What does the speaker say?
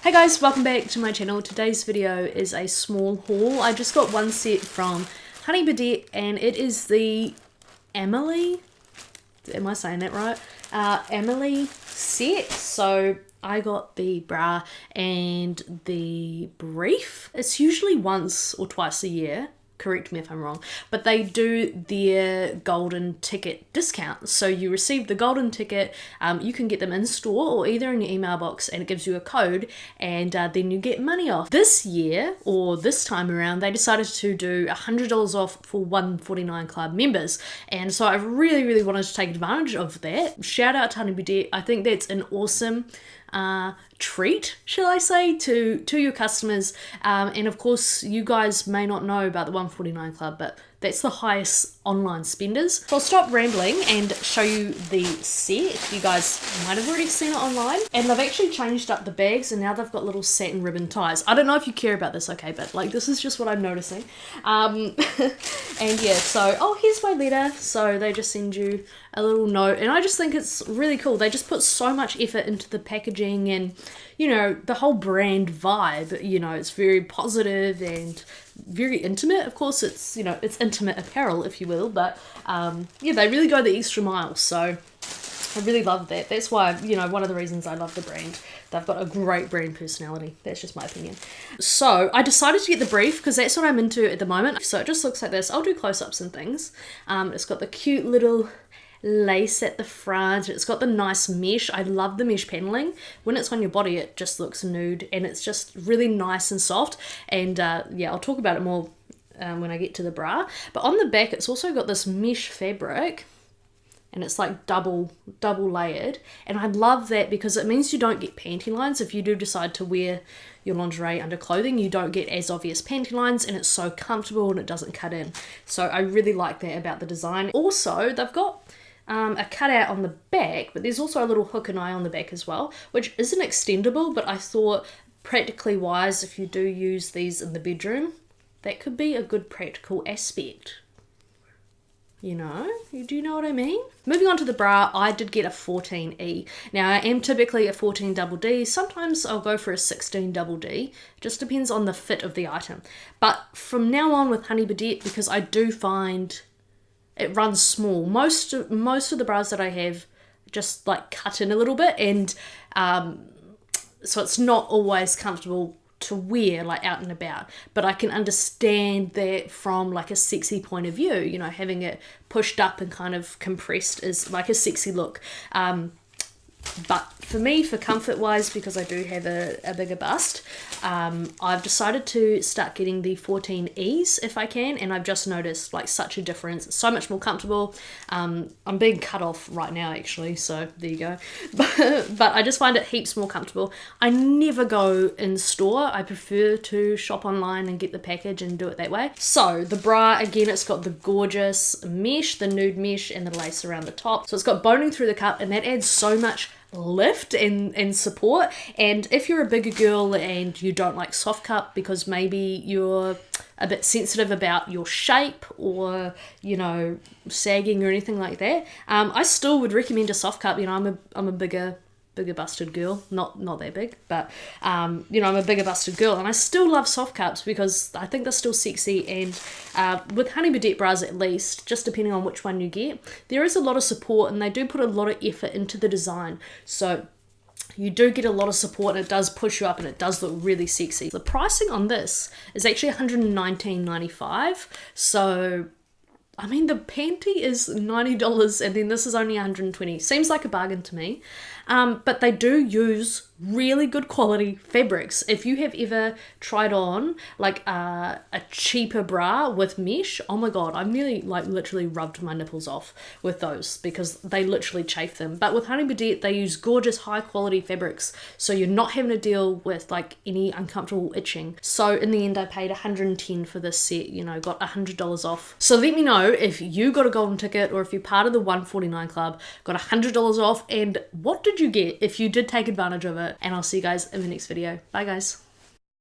Hey guys, welcome back to my channel. Today's video is a small haul. I just got one set from Birdette and it is the Amelie, am I saying that right? Amelie set. So I got the bra and the brief. It's usually once or twice a year. Correct me if I'm wrong, but they do their golden ticket discount. So you receive the golden ticket, you can get them in store or either in your email box, and it gives you a code, and then you get money off. This year, or this time around, they decided to do $100 off for 149 Club members, and so I really wanted to take advantage of that. Shout out to Birdette. I think that's an awesome treat, shall I say, to your customers, and of course you guys may not know about the 149 Club, but that's the highest online spenders. So I'll stop rambling and show you the set. You guys might have already seen it online, and they've actually changed up the bags and now they've got little satin ribbon ties. I don't know if you care about this, okay, but like this is just what I'm noticing. And yeah, so oh, here's my letter. So they just send you a little note, and I just think it's really cool. They just put so much effort into the packaging and, you know, the whole brand vibe. You know, it's very positive and very intimate. Of course, it's, you know, it's intimate apparel, if you will, but yeah, they really go the extra mile. So I really love that. That's why, you know, one of the reasons I love the brand. They've got a great brand personality. That's just my opinion. So I decided to get the brief because that's what I'm into at the moment. So it just looks like this. I'll do close-ups and things. It's got the cute little lace at the front. It's got the nice mesh. I love the mesh paneling. When it's on your body, it just looks nude, and it's just really nice and soft. And yeah, I'll talk about it more when I get to the bra. But on the back, it's also got this mesh fabric, and it's like double layered, and I love that because it means you don't get panty lines. If you do decide to wear your lingerie under clothing, you don't get as obvious panty lines, and it's so comfortable and it doesn't cut in. So I really like that about the design. Also, they've got a cutout on the back, but there's also a little hook and eye on the back as well, which isn't extendable, but I thought practically wise, if you do use these in the bedroom, that could be a good practical aspect. You know, do you know what I mean? Moving on to the bra, I did get a 14E. Now, I am typically a 14 double D. Sometimes I'll go for a 16 double D. Just depends on the fit of the item. But from now on with Birdette, because I do find it runs small. Most of the bras that I have just like cut in a little bit, and so it's not always comfortable to wear like out and about, but I can understand that from like a sexy point of view. You know, having it pushed up and kind of compressed is like a sexy look. But for me, for comfort wise, because I do have a bigger bust, I've decided to start getting the 14Es if I can, and I've just noticed like such a difference. It's so much more comfortable. I'm being cut off right now actually, so there you go. But I just find it heaps more comfortable. I never go in store. I prefer to shop online and get the package and do it that way. So the bra, again, it's got the gorgeous mesh, the nude mesh, and the lace around the top. So it's got boning through the cup, and that adds so much lift and support. And if you're a bigger girl and you don't like soft cup because maybe you're a bit sensitive about your shape or, you know, sagging or anything like that, I still would recommend a soft cup. You know, I'm a bigger busted girl, not that big, but you know, I'm a bigger busted girl, and I still love soft cups because I think they're still sexy. And with Birdette bras, at least, just depending on which one you get, there is a lot of support, and they do put a lot of effort into the design, so you do get a lot of support, and it does push you up, and it does look really sexy. The pricing on this is actually $119.95, so I mean, the panty is $90 and then this is only $120. Seems like a bargain to me. But they do use really good quality fabrics. If you have ever tried on like a cheaper bra with mesh, oh my god, I've nearly like literally rubbed my nipples off with those because they literally chafe them. But with Birdette, they use gorgeous high quality fabrics, so you're not having to deal with like any uncomfortable itching. So in the end, I paid $110 for this set, you know, got $100 off. So let me know if you got a golden ticket or if you're part of the 149 Club, got $100 off, and what did you get if you did take advantage of it. And I'll see you guys in the next video. Bye guys.